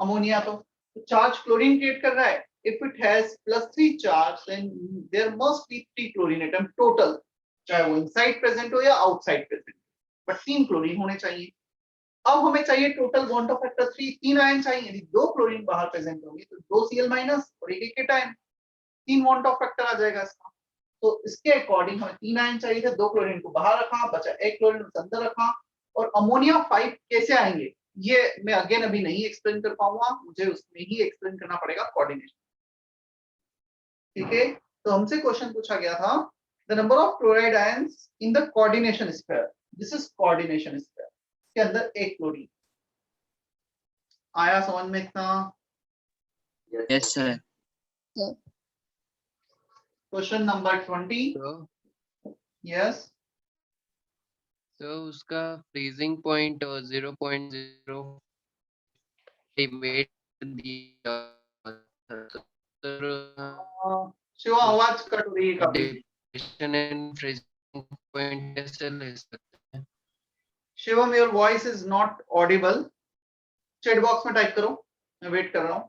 Ammonia तो charge chlorine create कर रहा है. If it has +3 charge, then there must be 3 chlorine atom total, चाहे वो इनसाइड प्रेजेंट हो या आउटसाइड प्रेजेंट, बट 3 क्लोरीन होने चाहिए. अब हमें चाहिए total bond of factor 3, 3 ion चाहिए. यदि 2 क्लोरीन बाहर प्रेजेंट होंगे तो 2 Cl- और एक केटायन, 3 बॉन्ड ऑफ फैक्टर आ जाएगा इसका. तो इसके अकॉर्डिंग हमें 3 आयन चाहिए थे, 2 क्लोरीन को बाहर रखा, बचा 1 क्लोरीन उसे अंदर रखा. और अमोनिया 5 कैसे आएंगे ये मैं अगेन अभी नहीं एक्सप्लेन कर पाऊंगा, मुझे उसमें ही एक्सप्लेन करना पड़ेगा कोऑर्डिनेशन. ठीक है, तो हमसे क्वेश्चन पूछा गया था the number of chloride ions in the coordination sphere. This is coordination sphere के अंदर एक क्लोरीन. आया समझ में इतना? Yes sir. Question number 20. Yes. तो उसका फ्रीजिंग पॉइंट 0.0 दिया. शिव आवाज कट रही है काफी. डिप्रेशन एंड फ्रीजिंग पॉइंट कैसे ले सकते हैं? Shivam your voice is not Audible. Chat box में टाइप करो, मैं वेट कर रहा हूँ.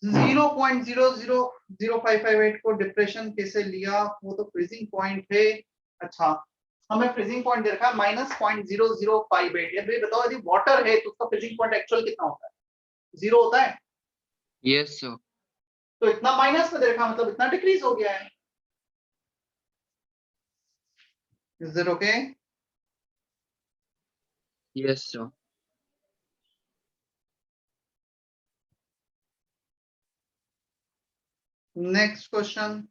जीरो 0.000558 को डिप्रेशन कैसे लिया, वो तो फ्रीजिंग पॉइंट है. अच्छा, हमें फ्रीजिंग पॉइंट दे रखा है -0.0058. ये बताओ यदि वाटर है तो उसका फ्रीजिंग पॉइंट एक्चुअल कितना होता है? 0 होता है. Yes sir. तो इतना माइनस में दे रखा मतलब इतना डिक्रीज हो गया है. Is it okay? Yes sir. Next question.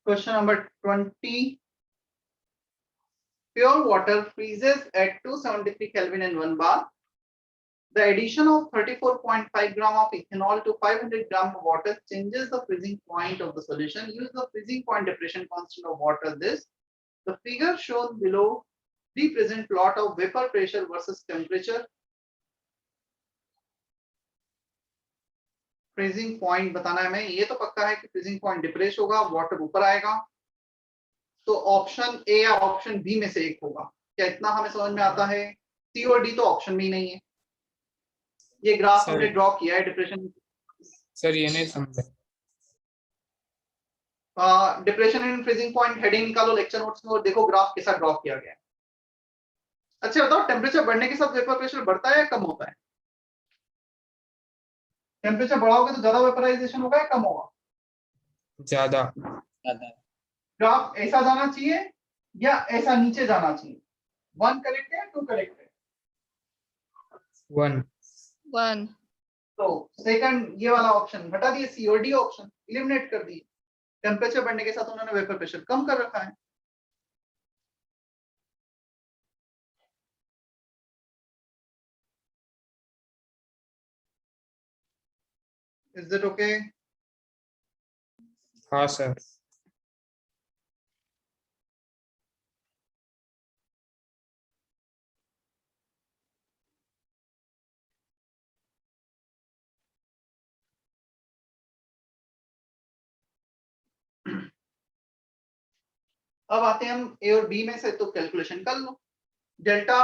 Question number 20. Pure water freezes at 273 Kelvin in 1 bar. The addition of 34.5 gram of ethanol to 500 gram of water changes the freezing point of the solution. Use the freezing point depression constant of water. This. The figure shown below represent plot of vapor pressure versus temperature. Freezing point बताना है हमें. ये तो पक्का है कि freezing point depress होगा, water ऊपर आएगा. तो ऑप्शन ए या ऑप्शन बी में से एक होगा. क्या इतना हमें समझ में आता है? सी और डी तो ऑप्शन में ही नहीं है. ये ग्राफ हमने ड्रॉ किया है डिप्रेशन. सर ये नहीं समझा. Depression and freezing point heading निकालो लेक्चर नोट्स में और देखो ग्राफ कैसा ड्रॉ किया गया है. अच्छा बताओ, टेम्परेचर बढ़ने के साथ वेपर प्रेशर बढ़ता है या कम होता है? टेम्परेचर बढ़ाओगे तो ज्यादा वेपराइजेशन होगा या कम होगा? ज्यादा. ग्राफ ऐसा जाना चाहिए या ऐसा नीचे जाना चाहिए? 1 करेक्ट है, 2 करेक्ट है? 1. तो सेकंड ये वाला ऑप्शन हटा दिए, सी और डी ऑप्शन एलिमिनेट कर दिए. टेम्परेचर बढ़ने के साथ उन्होंने वेपर प्रेशर कम कर रखा है. Is it okay? हाँ सर. अब आते हैं हम ए और बी में से, तो कैलकुलेशन कर लो. डेल्टा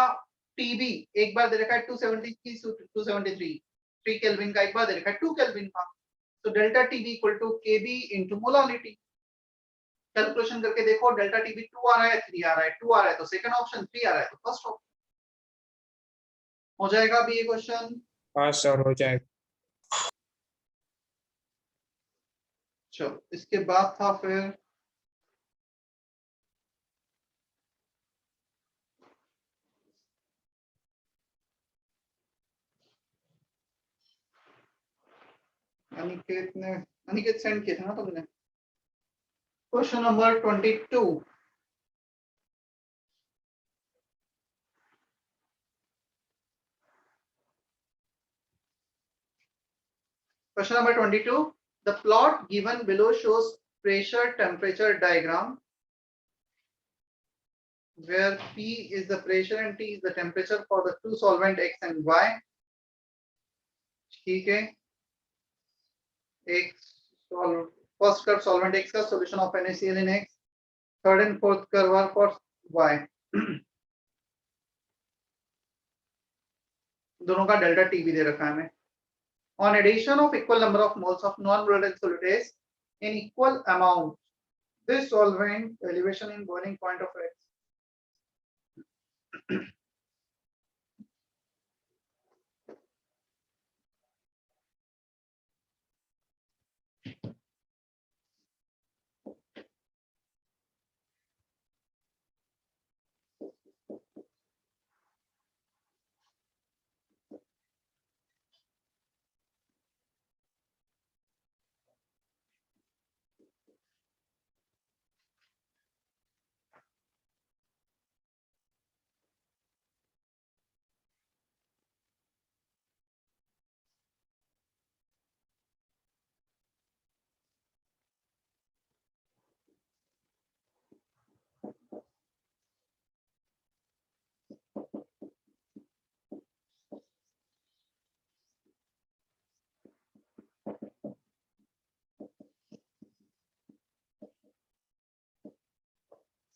टीबी एक बार दे रखा है 273 3 केल्विन का, एक बार दे रखा है 2 केल्विन का. तो delta TB equal to KB into molality. Calculation करके देखो, डेल्टा टीबी 2 आ रहा है, 3 आ रहा है, 2 आ रहा है तो सेकंड ऑप्शन, 3 आ रहा है तो फर्स्ट ऑप्शन। हो जाएगा अभी ये क्वेश्चन? हाँ सर हो जाएगा। चलो इसके बाद था फिर अनिकेत सेंड किया था ना तुमने, question number 22। Question number 22. The plot given below shows pressure temperature diagram where P is the pressure and T is the temperature for the two solvent X and Y. ठीक है, एक फर्स्ट कर्व solvent X का solution of NaCl in X, third and fourth curve are for Y. दोनों का delta T भी दे रखा है हमें. On addition of equal number of moles of non-volatile solutes in equal amount, this solvent elevation in boiling point of X.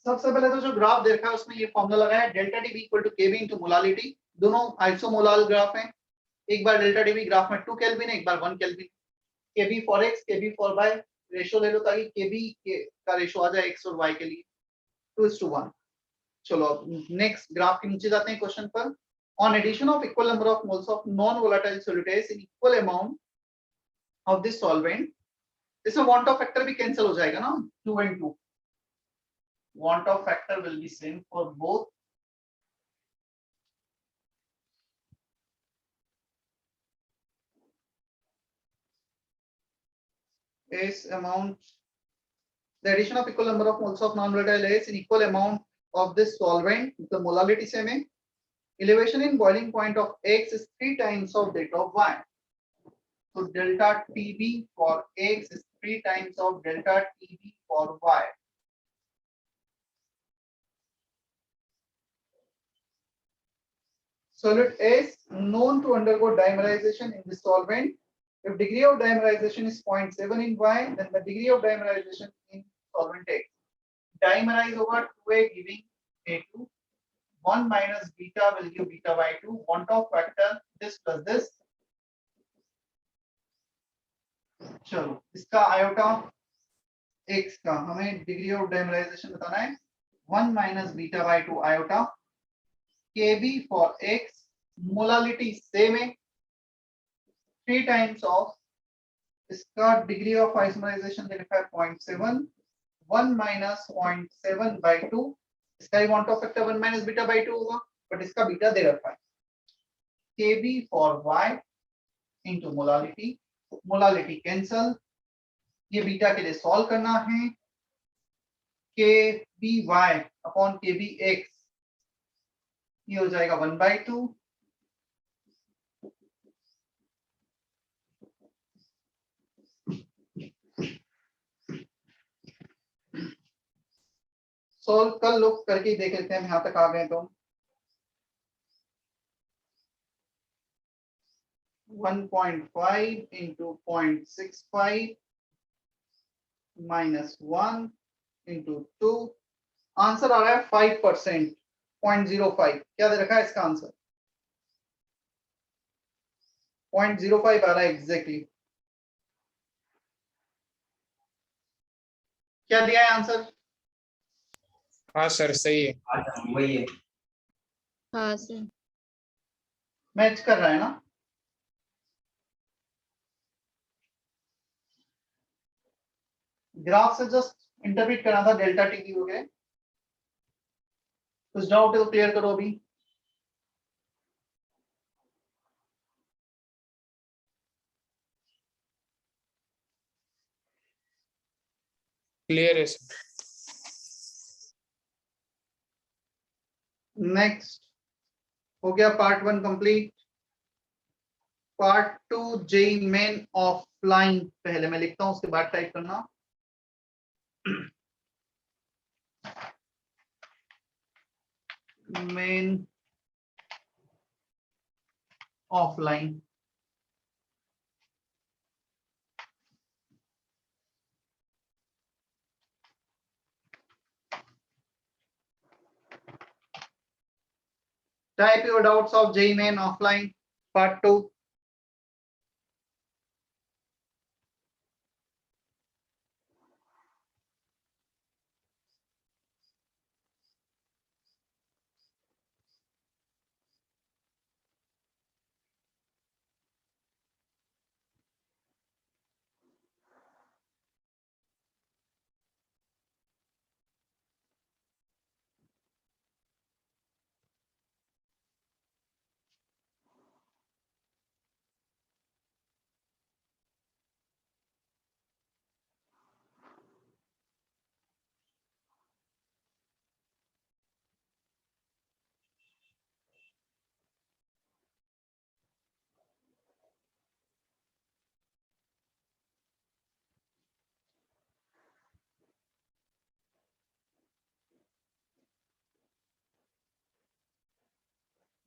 सबसे पहले तो जो ग्राफ देखा है उसमें ये फॉर्मूला लगा है delta T B equal to K B into molality. दोनों आइसोमोलाल ग्राफ हैं. एक बार डेल्टा टी बी ग्राफ में 2 केल्विन है, एक बार 1 kelvin. K B for x, K B for y, ratio ले लो ताकि के बी का रेशो आ जाए एक्स और वाई के लिए 2:1. चलो अब नेक्स्ट ग्राफ के नीचे जाते हैं क्वेश्चन पर. On addition of equal number of moles of non volatile solutes in equal amount of this solvent, इसमें वांट ऑफ फैक्टर भी कैंसिल हो जाएगा ना, 2 and 2. Want of factor will be same for both. Is amount, the addition of equal number of moles of non-volatile is in equal amount of this solvent, the molality same है. Elevation in boiling point of X is 3 times of that of Y. So delta TB for X is 3 times of delta TB for Y. Solute is known to undergo dimerization in the solvent. If degree of dimerization is 0.7 in Y, then the degree of dimerization in solvent X. Dimerize over 2A giving A2. 1 minus beta will give beta by 2. Want of factor this plus this. चलो इसका iota X का हमें degree of dimerisation बताना है. 1 minus beta by 2 iota. Kb for X, molality same है, 3 times of इसका degree of isomerisation दे रखा है 0.7. 1 minus 0.7 by 2, इसका he want Hoff factor 1 minus beta by 2 होगा, बट इसका बीटा दे रखा है. Kb for Y into molality, molality cancel, ये बीटा के लिए सॉल्व करना है. Kby upon Kbx, ये हो जाएगा 1/2. सॉल्व कर लो, करके ही देख लेते हैं यहां तक आ गए तो. 1.5 into 0.65 minus 1 into 2, आंसर आ रहा है 5%, 0.05. क्या दे रखा है इसका आंसर? 0.05 आ रहा है एग्जैक्टली. क्या दिया है आंसर? हाँ सर सही है। वही है। हाँ सर। मैच कर रहा है ना? ग्राफ से जस्ट इंटरप्रेट करना था डेल्टा टी की वगैरह। कुछ डाउट है तो क्लियर करो अभी। क्लियर है सर। नेक्स्ट हो गया पार्ट 1 कंप्लीट। पार्ट 2 जेई मेन ऑफलाइन पहले मैं लिखता हूं, उसके बाद टाइप करना। Main offline type your doubts of JEE Main offline part 2।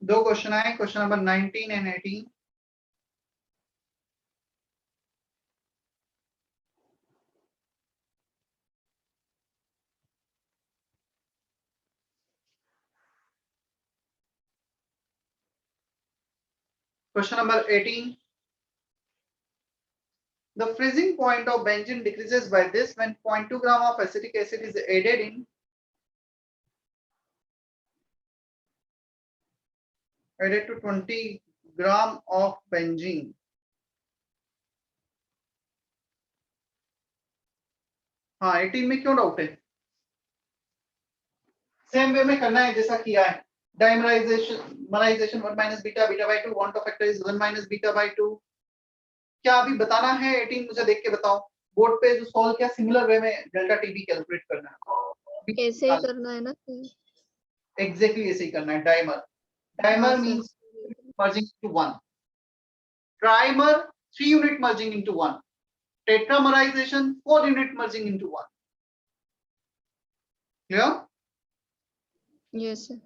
दो क्वेश्चन आए, question number 19 and 18। Question number 18. The freezing point of benzene decreases by this when 0.2 gram of acetic acid is added to 20 gram of benzene. हाँ 18 में क्यों doubt है? Same way में करना है जैसा किया है। Dimerisation 1 minus beta beta by 2 want Hoff factor is 1 minus beta by 2। क्या अभी बताना है 18? मुझे देख के बताओ बोर्ड पे जो सॉल्व किया सिमिलर वे में डेल्टा टीबी कैलकुलेट करना है। ऐसे ही करना है ना सर? एग्जैक्टली ऐसे ही करना है। डाइमर हाँ, means merging into 1, trimer 3 unit merging into 1, tetramerization 4 unit merging into 1। clear? Yes sir.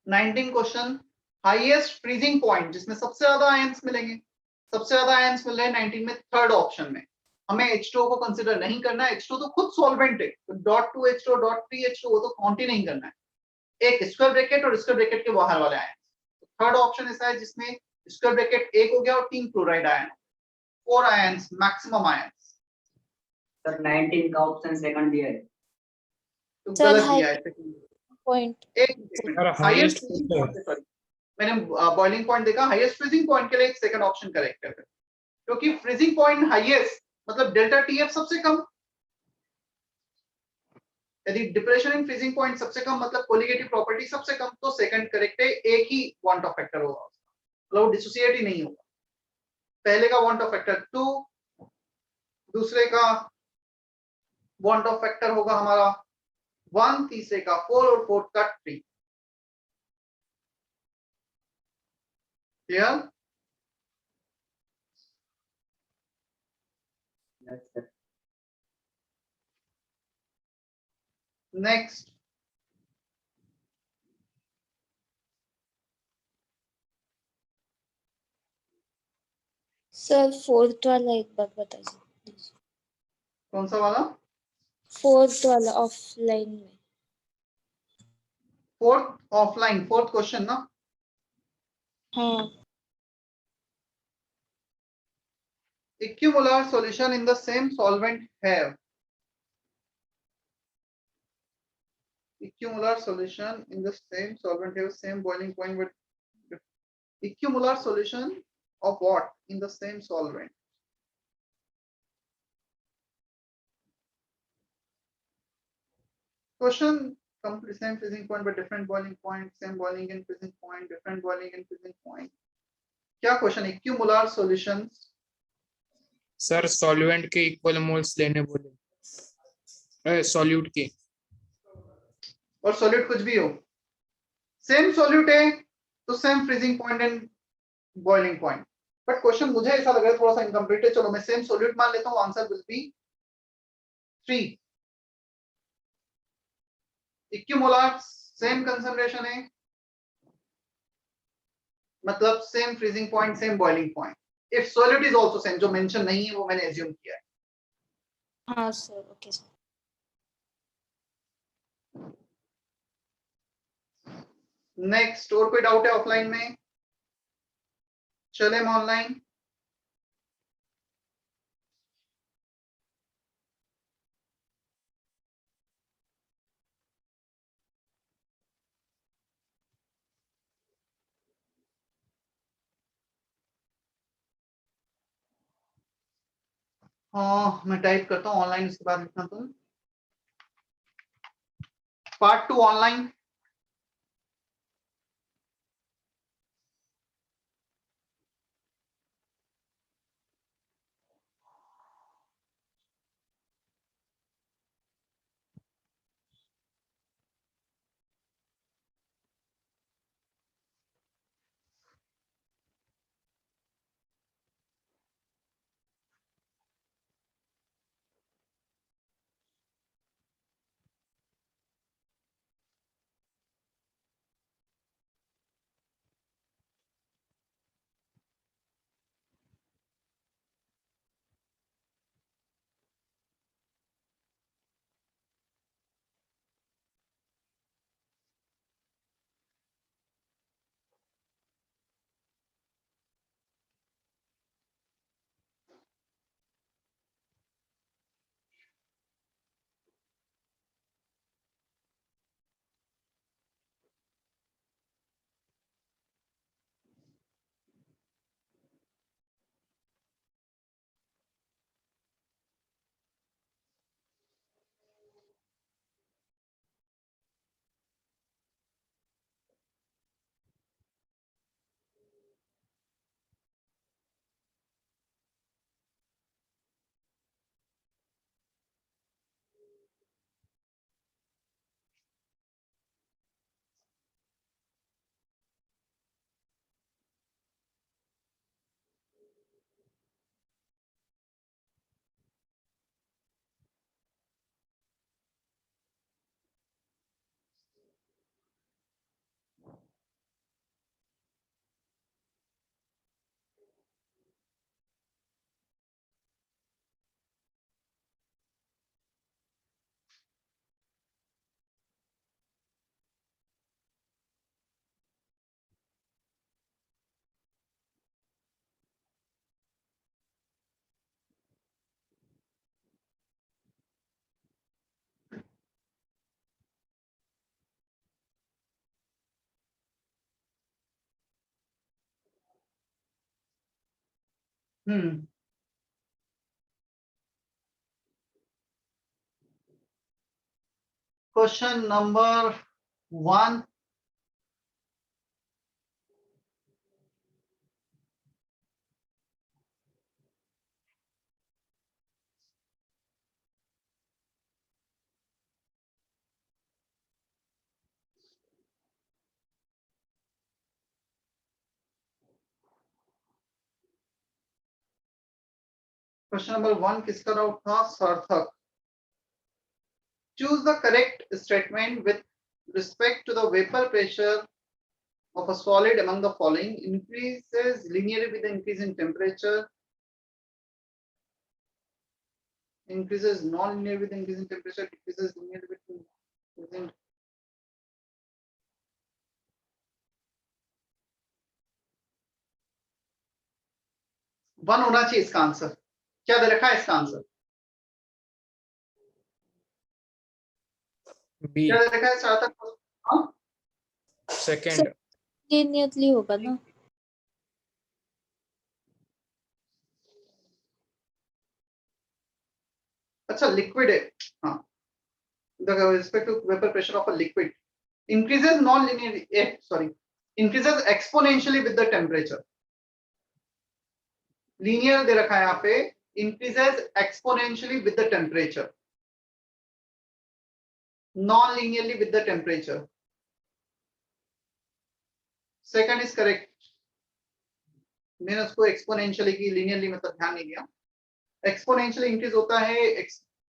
19 question, highest freezing point जिसमें सबसे ज्यादा आयंस मिलेंगे, सबसे ज्यादा आयंस मिल रहे हैं 19 में थर्ड ऑप्शन में। हमें H2O को कंसीडर नहीं करना है, H2O तो खुद सॉल्वेंट है, तो .2H2O .3H2O तो काउंट ही नहीं करना है। एक स्क्वायर ब्रैकेट और स्क्वायर ब्रैकेट के बाहर वाले आयंस। थर्ड ऑप्शन ऐसा है जिसमें स्क्वायर ब्रैकेट 1 हो गया और 3 chloride ion, 4 ions maximum ions. Sir 19 का ऑप्शन सेकंड दिया है। तो सर, गलत दिया है पॉइंट एक sir highest highest freezing point, sorry मैंने बॉइलिंग पॉइंट देखा, हाईएस्ट फ्रीजिंग पॉइंट के लिए सेकंड ऑप्शन करेक्ट है, क्योंकि फ्रीजिंग पॉइंट हाईएस्ट मतलब डेल्टा टीएफ सबसे कम। यदि डिप्रेशन इन फ्रीजिंग पॉइंट सबसे कम मतलब कोलिगेटिव प्रॉपर्टी सबसे कम, तो सेकंड करेक्ट है। एक ही वांट ऑफ फैक्टर होगा, मतलब डिसोसिएट ही नहीं होगा। पहले का वांट ऑफ फैक्टर 2, दूसरे का वांट ऑफ फैक्टर होगा हमारा 1, तीसरे का 4 और फोर्थ का 3। Clear? Yes sir. Next sir fourth वाला एक बार बता दीजिए। कौन सा वाला? फोर्थ वाला ऑफलाइन में। फोर्थ ऑफलाइन, फोर्थ क्वेश्चन ना? हाँ equimolar solution in the same solvent have equimolar solution in the same solvent have same boiling point, but equimolar solution of what in the same solvent? Question complete same freezing point but different boiling point, same boiling and freezing point, different boiling and freezing point. क्या question? equimolar solutions sir solvent के equal moles लेने बोले, solute के। और solute कुछ भी हो, same solute है तो same freezing point and boiling point. But question मुझे ऐसा लग रहा है थोड़ा सा इनकम्प्लीट है। चलो मैं सेम सॉल्यूट मान लेता हूँ, answer will be 3। Equimolar same concentration है, मतलब same freezing point same boiling point. If solute is also same, जो मेंशन नहीं है वो मैंने एज्यूम किया है। हाँ सर, ओके सर। नेक्स्ट, और कोई डाउट है ऑफलाइन में? चले हम ऑनलाइन। हाँ मैं टाइप करता हूँ ऑनलाइन, उसके बाद लिखना तुम। Part 2 online. Question number 1। Question number 1 किसका डाउट था? सार्थक। Choose the correct statement with respect to the vapor pressure of a solid among the following: increases linearly with the increase in temperature, increases non-linear with the increase in temperature, decreases linear with increase in one होना चाहिए इसका answer. क्या दे रखा है इसका answer? B क्या दे रखा है स्टार्ट तक? हाँ, सेकंड। Simultaneously होगा ना? अच्छा लिक्विड है, हाँ, the respect to vapor pressure of a liquid increases non-linearly, sorry, increases exponentially with the temperature. Linear दे रखा है यहाँ पे, increases exponentially with the temperature, non-linearly with the temperature. Second is correct. मैंने उसको exponentially की linearly मतलब ध्यान नहीं दिया. Exponentially increase होता है,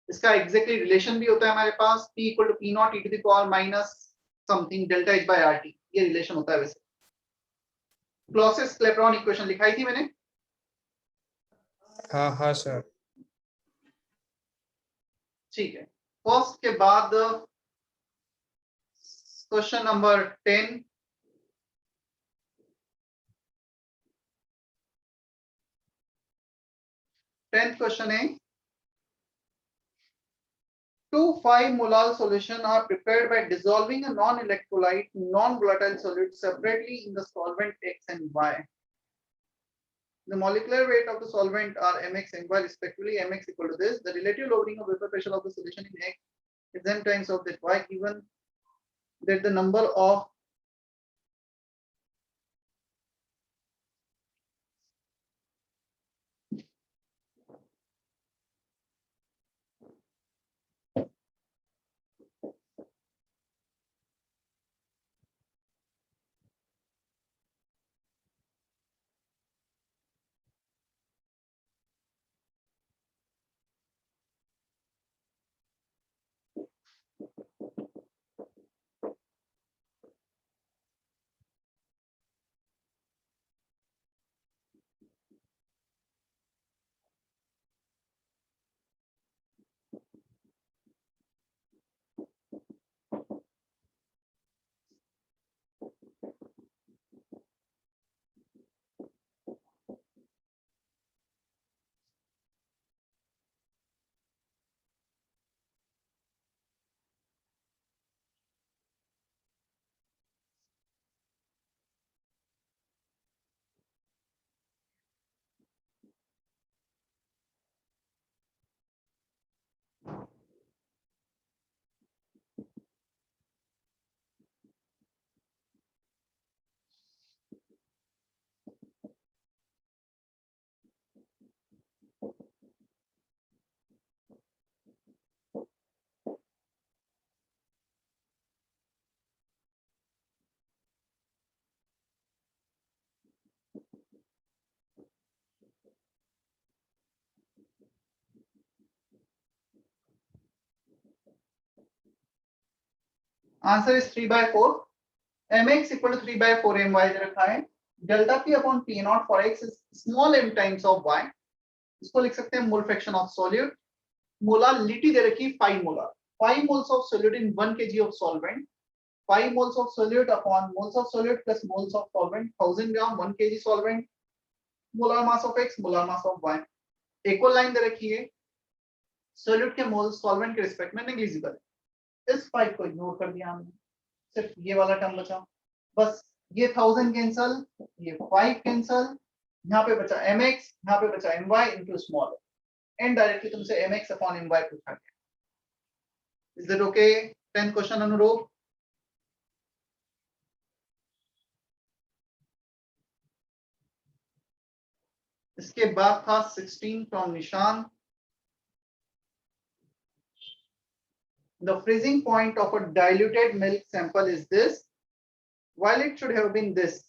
इसका exactly relation भी होता है हमारे पास, P equal to P naught e to the power minus something delta H by RT, ये relation होता है वैसे. Clausius-Clapeyron equation लिखाई थी मैंने. हाँ हाँ सर। ठीक है, फर्स्ट के बाद क्वेश्चन नंबर 10. टेंथ क्वेश्चन है, 2 5 molar solution are prepared by dissolving a non-electrolyte non-volatile solute separately in the solvent X and Y. The molecular weight of the solvent are mx and y respectively. Mx equal to this. The relative loading of vapor pressure of the solution in X is m times of that y, given that the number of answer is 3 by 4. Mx equal to 3 by 4 my दे रखा है. Delta P upon P naught for X is small m times of y. इसको लिख सकते हैं mole fraction of solute. Molality दे रखी 5 molar. 5 moles of solute in 1 kg of solvent. 5 moles of solute upon moles of solute plus moles of solvent, 1000 gram 1 kg solvent. Molar mass of X, molar mass of Y. Equal line दे रखी है. Solute के moles solvent के respect में negligible है. इस 5 को ignore कर दिया हमने, सिर्फ ये वाला टर्म बचा. बस ये 1000 कैंसल, ये 5 कैंसल, यहाँ पे बचा mx, यहाँ पे बचा my into small and directly तुमसे mx अपॉन my पूछा गया. Is that okay? 10th question अनुरूप. इसके बाद था 16 फ्रॉम निशान. The freezing point of a diluted milk sample is this, while it should have been this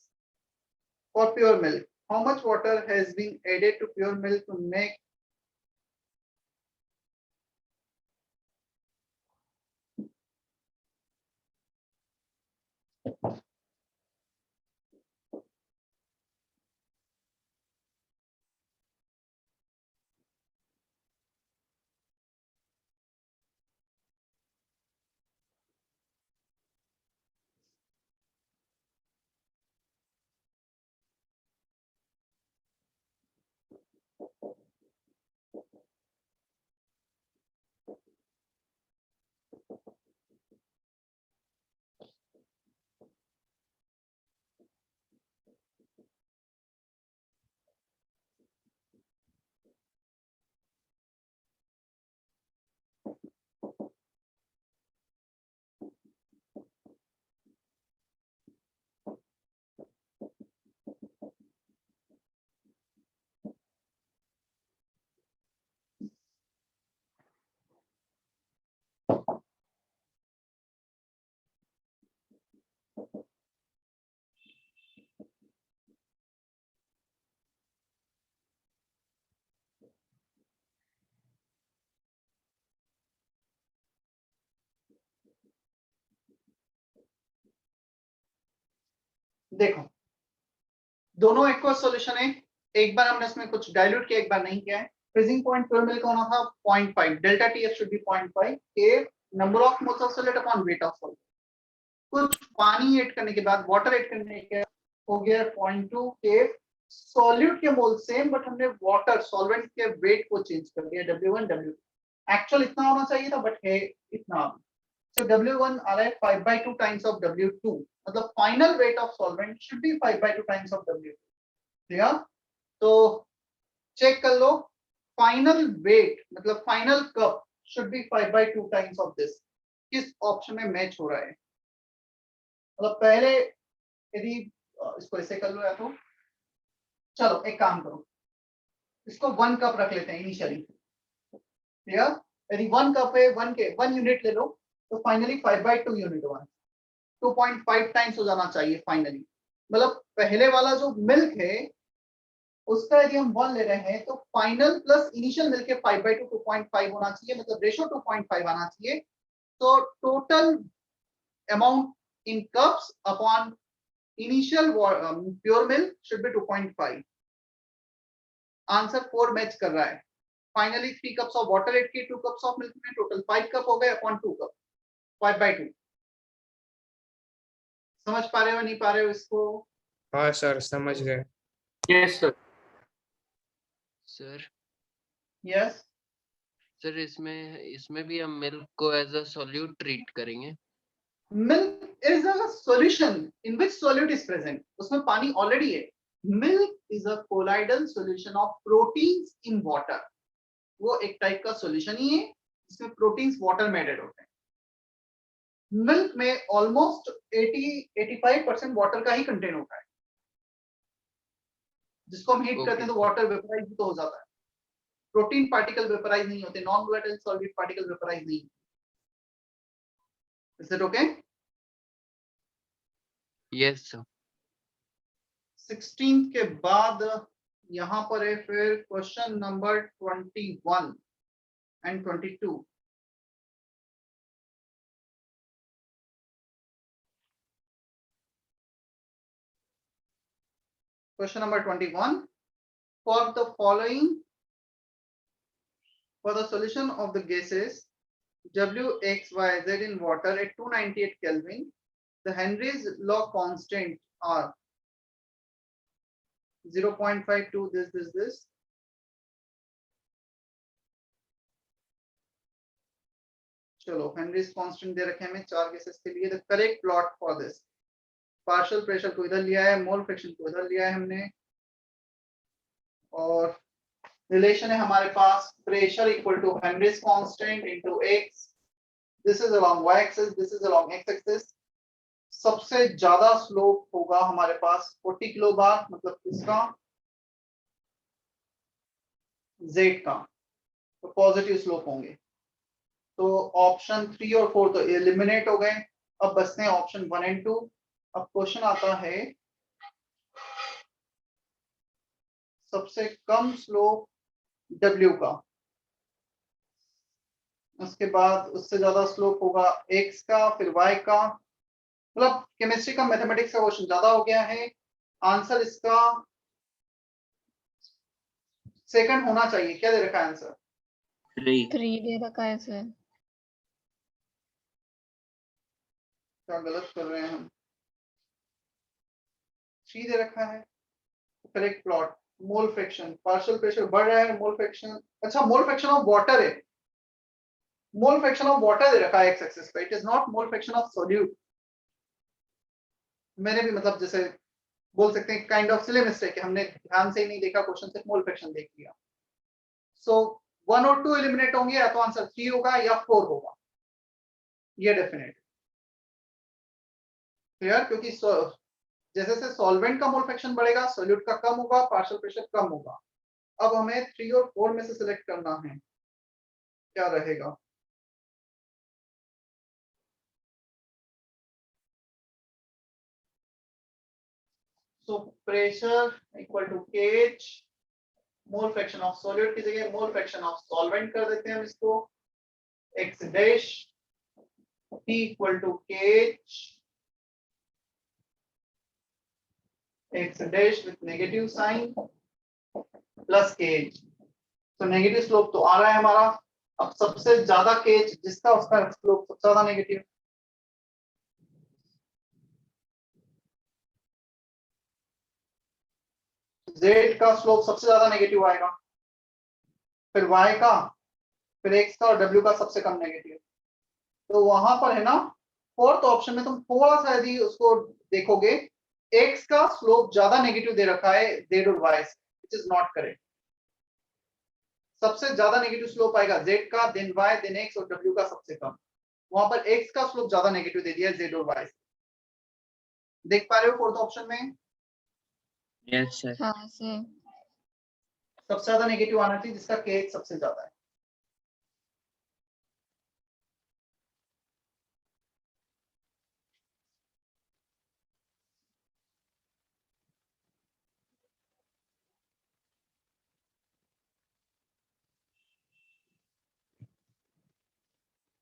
for pure milk. How much water has been added to pure milk to make देखो दोनों aqueous solution है, एक बार हमने इसमें कुछ dilute किया, एक बार नहीं किया है। फ्रीजिंग पॉइंट प्योर मिल्क होना था 0.5, डेल्टा टीएफ शुड बी 0.5 के number of moles of solute upon weight of solute. कुछ पानी ऐड करने के बाद, वाटर ऐड करने के हो गया 0.2 के सॉल्यूट के मोल सेम, बट हमने वाटर सॉल्वेंट के वेट को चेंज कर दिया W1 W2। एक्चुअल इतना होना चाहिए था बट है इतना। So W1 आ रहा है 5/2 टाइम्स ऑफ W2, मतलब final weight of solvent should be 5/2 times of W2। Clear? तो चेक कर लो, फाइनल वेट मतलब final cup should be 5/2 times of this. किस ऑप्शन में मैच हो रहा है? मतलब पहले यदि इसको ऐसे कर लो या तो चलो एक काम करो, इसको 1 कप रख लेते हैं इनिशियली। क्लियर? यदि 1 कप है 1 यूनिट ले लो तो फाइनली 5/2 यूनिट 1 2.5 टाइम्स हो जाना चाहिए फाइनली। मतलब पहले वाला जो मिल्क है उसका यदि हम 1 ले रहे हैं तो फाइनल प्लस इनिशियल मिल्क के 5/2 2.5 होना चाहिए, मतलब रेशियो 2.5 आना चाहिए। तो total amount in cups upon initial pure milk should be 2.5। Answer 4 match कर रहा है। Finally 3 cups of water add किए 2 कप्स ऑफ मिल्क में, टोटल 5 कप हो गए अपॉन 2 कप 5/2। समझ पा रहे हो नहीं पा रहे हो इसको? हाँ सर समझ गए। Yes sir. Sir yes sir इसमें भी हम मिल्क को एज अ सॉल्यूट ट्रीट करेंगे। Milk is a solution in which solute is present, उसमें पानी ऑलरेडी है। Milk is a colloidal solution of proteins in water. वो एक टाइप का सॉल्यूशन ही है जिसमें प्रोटीन्स वाटर में एडेड होते हैं। मिल्क में ऑलमोस्ट 80-85% वाटर का ही कंटेन होता है, जिसको हम हीट करते हैं तो वाटर वेपराइज भी तो हो जाता है। प्रोटीन पार्टिकल वेपराइज नहीं होते, non volatile solid particle vaporise नहीं। Is it okay? Yes sir. 16 के बाद यहां पर है फिर question number 21 and 22। Question number 21. For the following, for the solution of the gases W, X, Y, Z in water at 298 Kelvin, the Henry's law constant are 0.52 this. चलो Henry's constant दे रखे हमें 4 cases के लिए। The correct plot for this, partial pressure को इधर लिया है, mole fraction को इधर लिया है हमने, और रिलेशन है हमारे पास pressure equal to Henry's constant into x। This is along y axis, this is along x axis. सबसे ज्यादा स्लोप होगा हमारे पास 40 किलो बार, मतलब इसका z का, तो पॉजिटिव स्लोप होंगे। तो ऑप्शन 3 और 4 तो एलिमिनेट हो गए, अब बचते हैं ऑप्शन 1 एंड 2। अब क्वेश्चन आता है सबसे कम स्लोप W का, उसके बाद उससे ज्यादा स्लोप होगा X का, फिर Y का। मतलब केमिस्ट्री का मैथमेटिक्स का क्वेश्चन ज्यादा हो गया है। आंसर इसका सेकंड होना चाहिए। क्या दे रखा है आंसर? 3 दे रखा है सर। क्या गलत कर रहे हैं हम? 3 दे रखा है। Correct plot, mole fraction, partial pressure बढ़ रहा है, मोल फ्रैक्शन, अच्छा मोल फ्रैक्शन ऑफ वाटर है, मोल फ्रैक्शन ऑफ वाटर दे रखा है एक्स एक्सिस पे, it is not mole fraction of solute. मैंने भी मतलब जैसे बोल सकते हैं काइंड ऑफ सिली मिस्टेक है, हमने ध्यान से ही नहीं देखा क्वेश्चन, सिर्फ मोल फ्रैक्शन देख लिया। सो 1 और 2 एलिमिनेट होंगे, या तो आंसर 3 होगा या 4 होगा, ये डेफिनेट क्लियर। क्योंकि जैसे जैसे सॉल्वेंट का मोल फ्रैक्शन बढ़ेगा सॉल्यूट का कम होगा, पार्शियल प्रेशर कम होगा। अब हमें 3 और 4 में से सिलेक्ट करना है, क्या रहेगा? So pressure equal to kH, mole fraction of solute की जगह मोल फ्रैक्शन ऑफ सॉल्वेंट कर देते हैं हम इसको, x dash T equal to KH X dash with negative sign plus KH. तो नेगेटिव स्लोप तो आ रहा है हमारा। अब सबसे ज्यादा KH जिसका उसका स्लोप सबसे ज्यादा नेगेटिव। Z का स्लोप सबसे ज्यादा नेगेटिव आएगा, फिर Y का, फिर X का और W का सबसे कम नेगेटिव। तो वहां पर है ना फोर्थ ऑप्शन में तुम थोड़ा सा यदि उसको देखोगे, X का स्लोप ज्यादा नेगेटिव दे रखा है Z और Y से, which is not correct। सबसे ज्यादा नेगेटिव स्लोप आएगा Z का, देन Y, देन X और W का सबसे कम। वहां पर X का स्लोप ज्यादा नेगेटिव दे दिया है Z और Y से। देख पा रहे हो फोर्थ ऑप्शन में? Yes sir. हाँ सर। सबसे ज्यादा नेगेटिव आना चाहिए जिसका KH सबसे ज्यादा है।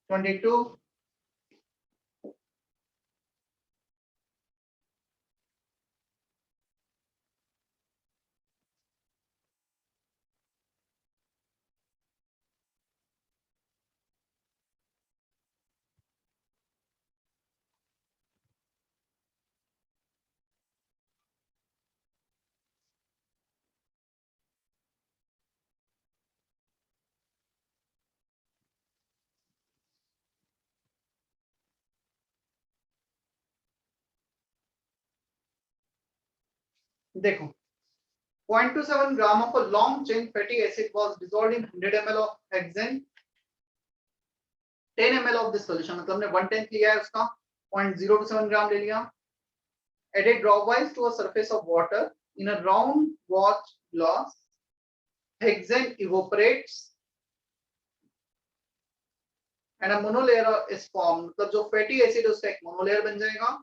(22) देखो 0.27 gram of a long chain fatty acid was dissolved in 100 ml of hexane, 10 ml of this solution। मतलब हमने 1/10 लिया है उसका, 0.027 ग्राम ले लिया। Added dropwise to a surface of water in a round watch glass, hexane evaporates and a monolayer is formed। मतलब जो fatty acid है उसका एक monolayer बन जाएगा।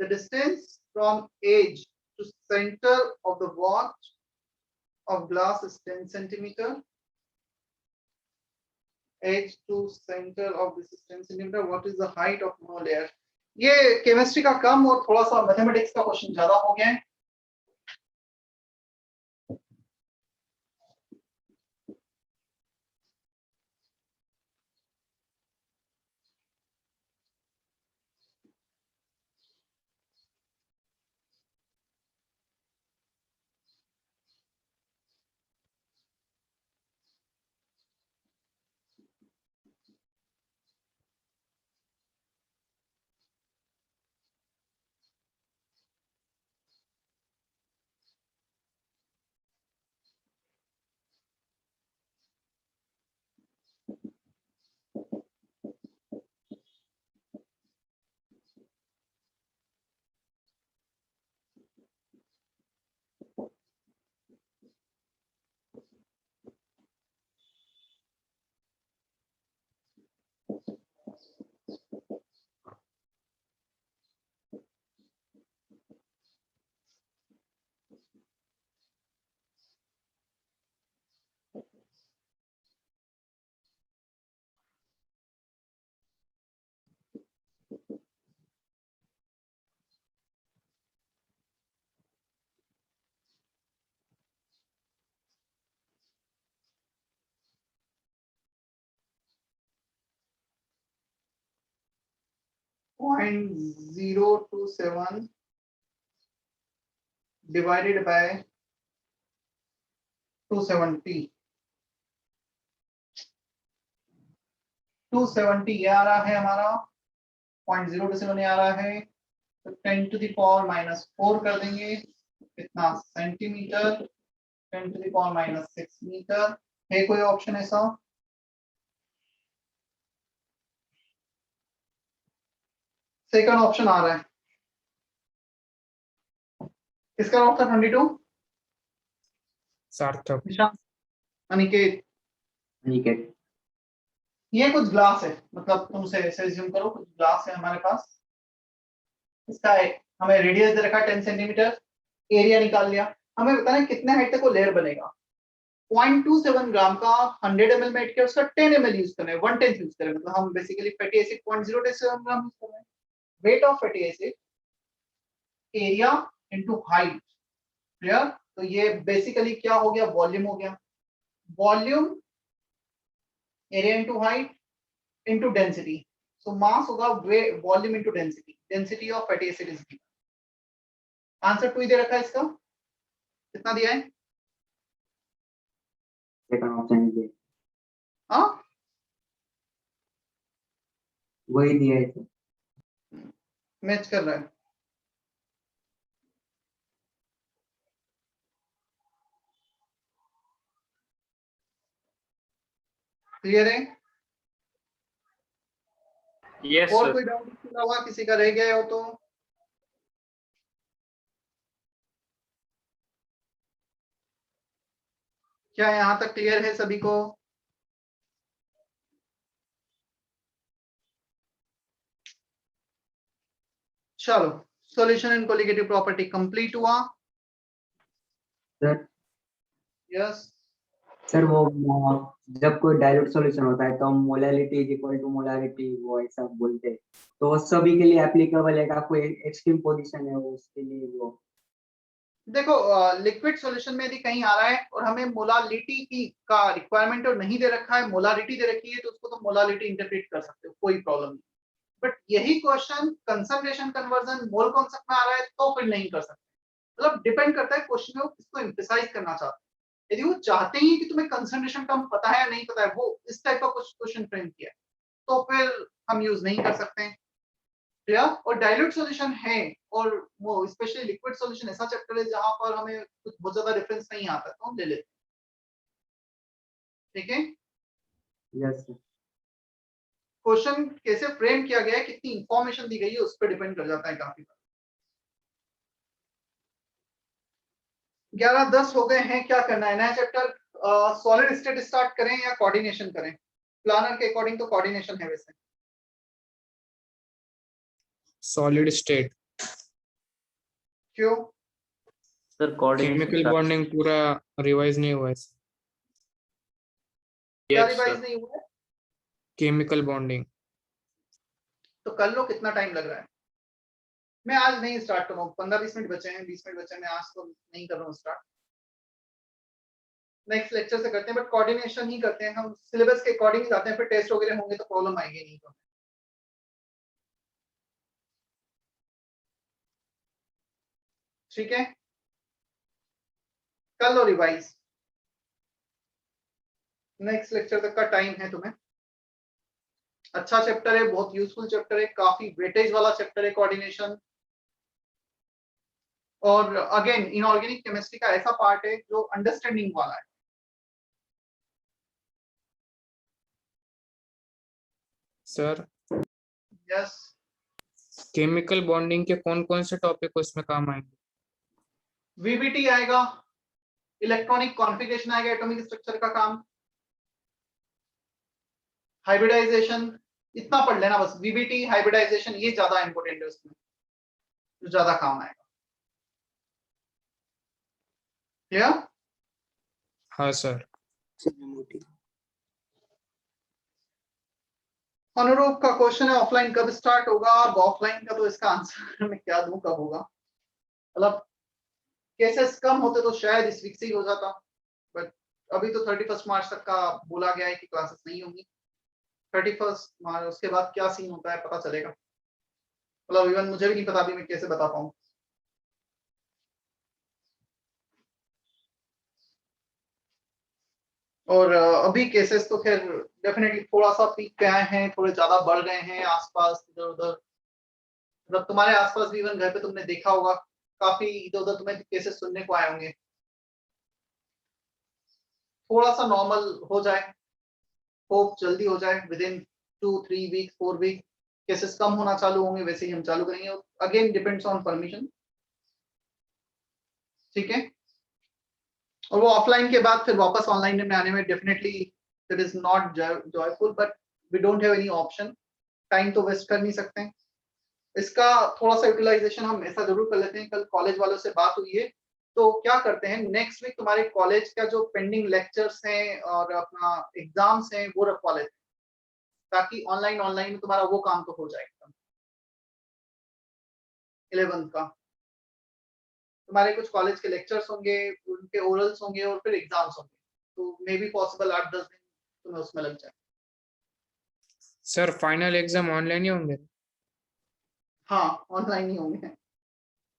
The distance from edge to center of the watch of glass is 10 centimeter। Edge to center of this is 10 centimeter। What is the height of monolayer? ये chemistry का कम और थोड़ा सा मैथमेटिक्स का क्वेश्चन ज्यादा हो गया है। Point 027 divided by 270। 270 ये आ रहा है हमारा, 0.027 ये आ रहा है, तो 10 to the power -4 कर देंगे, कितना centimetre, 10 to the power -6 metre. है कोई ऑप्शन ऐसा? सेकंड ऑप्शन आ रहा है, किसका ऑप्शन 22? सार्थक। निशांत, अनिकेत। अनिकेत। ये कुछ ग्लास है, मतलब तुम से ऐसे assume करो कुछ ग्लास है हमारे पास, इसका हमें रेडियस दे रखा है 10 सेंटीमीटर, एरिया निकाल लिया, हमें बताना है कितने हाइट तक वो लेयर बनेगा। 0.27 ग्राम का 100 ml में ऐड किया, उसका 10 ml यूज कर रहे हैं, 1/10 यूज कर रहे हैं, मतलब हम basically fatty acid 0.027 gram use कर रहे हैं। Weight of fatty acid area into height, clear? तो ये बेसिकली क्या हो गया, वॉल्यूम हो गया, volume area into height into density, so mass होगा volume into density, density of fatty acid is given. Answer 2 ही दे रखा है इसका, कितना दिया है? सेकंड ऑप्शन ये हाँ, वही दिया है सर। मैच कर रहा है। क्लियर है? Yes, और sir. कोई डाउट इसके अलावा किसी का रह गया हो तो? क्या यहाँ तक क्लियर है सभी को? चलो, solution and colligative property complete हुआ। सर यस, सर वो जब कोई डाइल्यूट सॉल्यूशन होता है तो हम molarity is equal to molarity वो ऐसा बोलते हैं, तो वो सभी के लिए एप्लीकेबल है का? कोई एक्सट्रीम पोजीशन है वो उसके लिए वो? देखो लिक्विड सॉल्यूशन में यदि कहीं आ रहा है और हमें मोलालिटी की का रिक्वायरमेंट और नहीं दे रखा है, मोलारिटी दे रखी है, तो उसको तो मोलालिटी इंटरप्रेट कर सकते हो, कोई प्रॉब्लम नहीं। बट यही question concentration conversion mole concept में आ रहा है तो फिर नहीं कर सकते। मतलब डिपेंड करता है क्वेश्चन में वो किसको एम्फसाइज करना चाहते हैं। यदि वो चाहते ही कि तुम्हें कंसंट्रेशन टर्म पता है या नहीं पता है, वो इस टाइप का कुछ क्वेश्चन फ्रेम किया है, तो फिर हम यूज नहीं कर सकते हैं। क्लियर? और डाइल्यूट सॉल्यूशन है, और वो स्पेशली लिक्विड सॉल्यूशन ऐसा चैप्टर है जहां पर हमें कुछ बहुत ज्यादा डिफरेंस नहीं आता, तो हम ले लेते हैं। ठीक है? Yes sir. क्वेश्चन कैसे फ्रेम किया गया है, कितनी इंफॉर्मेशन दी गई है, उस पर डिपेंड कर जाता है काफी बार। 11-10 हो गए हैं, क्या करना है? नया चैप्टर सॉलिड स्टेट स्टार्ट करें या कोऑर्डिनेशन करें? प्लानर के अकॉर्डिंग तो कोऑर्डिनेशन है वैसे। Solid state. क्यों? Sir, coordination. केमिकल बॉन्डिंग पूरा रिवाइज नहीं हुआ है। क्या Yes, रिवाइज sir. नहीं हुआ है? Chemical bonding. तो कर लो, कितना टाइम लग रहा है? मैं आज नहीं स्टार्ट कर रहा हूँ, 15-20 मिनट बचे हैं, 20 मिनट बचे हैं, मैं आज तो नहीं कर रहा हूँ स्टार्ट, नेक्स्ट लेक्चर से करते हैं। बट कोऑर्डिनेशन ही करते हैं हम, सिलेबस के अकॉर्डिंग जाते हैं, फिर टेस्ट वगैरह होंगे तो प्रॉब्लम आएगी नहीं। तो ठीक है, कर लो रिवाइज, नेक्स्ट लेक्चर तक का टाइम है तुम्हें। अच्छा चैप्टर है, बहुत यूजफुल चैप्टर है, काफी वेटेज वाला चैप्टर है कोऑर्डिनेशन। और अगेन इनऑर्गेनिक केमिस्ट्री का ऐसा पार्ट है जो अंडरस्टैंडिंग वाला है। सर यस, केमिकल बॉन्डिंग के कौन कौन से टॉपिक उसमें काम आएंगे? वीबीटी आएगा, इलेक्ट्रॉनिक कॉन्फ़िगरेशन आएगा, एटॉमिक स्ट्रक्चर का काम, हाइब्रिडाइजेशन, इतना पढ़ लेना बस। वीबीटी, हाइब्रिडाइजेशन, ये ज्यादा इंपॉर्टेंट है उसमें, जो ज्यादा काम आएगा। क्लियर? हाँ सर। अनुरूप का क्वेश्चन है, ऑफलाइन कब स्टार्ट होगा? अब ऑफलाइन का तो इसका आंसर मैं क्या दूं, कब होगा? मतलब केसेस कम होते तो शायद इस वीक से ही हो जाता, बट अभी तो 31 मार्च तक का बोला गया है कि क्लासेस नहीं होंगी। 31 मार्च, उसके बाद क्या सीन होता है पता चलेगा। मतलब इवन मुझे भी नहीं पता, अभी मैं कैसे बता पाऊँ। और अभी केसेस तो खैर डेफिनेटली थोड़ा सा पीक पे आए हैं, थोड़े ज्यादा बढ़ गए हैं आसपास इधर उधर। मतलब तुम्हारे आसपास भी, इवन घर पे तुमने देखा होगा, काफी इधर उधर तुम्हें केसेस सुनने को आए होंगे। थोड़ा सा नॉर्मल हो जाए, होप जल्दी हो जाए, within 2-3 week 4 week cases कम होना चालू होंगे, वैसे ही हम चालू करेंगे। Again depends on permission. ठीक है? और वो ऑफलाइन के बाद फिर वापस ऑनलाइन में आने में definitely it is not joyful, but we don't have any option, time तो वेस्ट कर नहीं सकते हैं। इसका थोड़ा सा यूटिलाइजेशन हम ऐसा जरूर कर लेते हैं। कल कॉलेज वालों से बात हुई है, तो क्या करते हैं, नेक्स्ट वीक तुम्हारे कॉलेज का जो पेंडिंग लेक्चर्स हैं और अपना एग्जाम्स हैं वो रखवा लेते हैं, ताकि ऑनलाइन ऑनलाइन में तुम्हारा वो काम तो हो जाएगा। 11th का तुम्हारे कुछ कॉलेज के लेक्चर्स होंगे, उनके ओरल्स होंगे और फिर एग्जाम्स होंगे, तो मे बी पॉसिबल 8-10 दिन तुम्हें उसमें लग जाए। सर फाइनल एग्जाम ऑनलाइन ही होंगे? हाँ ऑनलाइन ही होंगे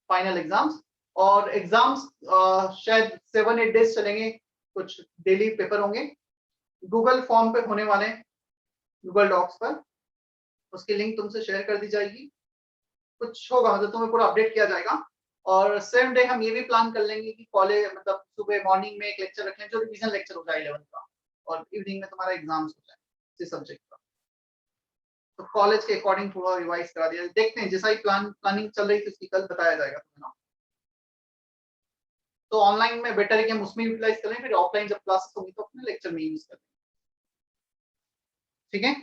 फाइनल एग्जाम्स, और एग्जाम्स शायद 7-8 डेज चलेंगे, कुछ डेली पेपर होंगे, गूगल फॉर्म पे होने वाले हैं, गूगल डॉक्स पर, उसकी लिंक तुमसे शेयर कर दी जाएगी, कुछ होगा मतलब तुम्हें पूरा अपडेट किया जाएगा। और सेम डे हम ये भी प्लान कर लेंगे कि कॉलेज मतलब सुबह मॉर्निंग में एक लेक्चर रखें जो रिवीजन लेक्चर हो जाए 11th का, और इवनिंग में तुम्हारा एग्जाम्स हो जाए इसी सब्जेक्ट का, तो कॉलेज के अकॉर्डिंग थोड़ा रिवाइज करा दिया, देखते हैं जैसा ही प्लानिंग चल रही थी उसकी कल बताया जाएगा तुम्हें ना। तो ऑनलाइन में बेटर है कि हम उसमें यूटिलाइज करें, फिर ऑफलाइन जब क्लासेस होंगी तो अपने लेक्चर में यूज करें, ठीक है।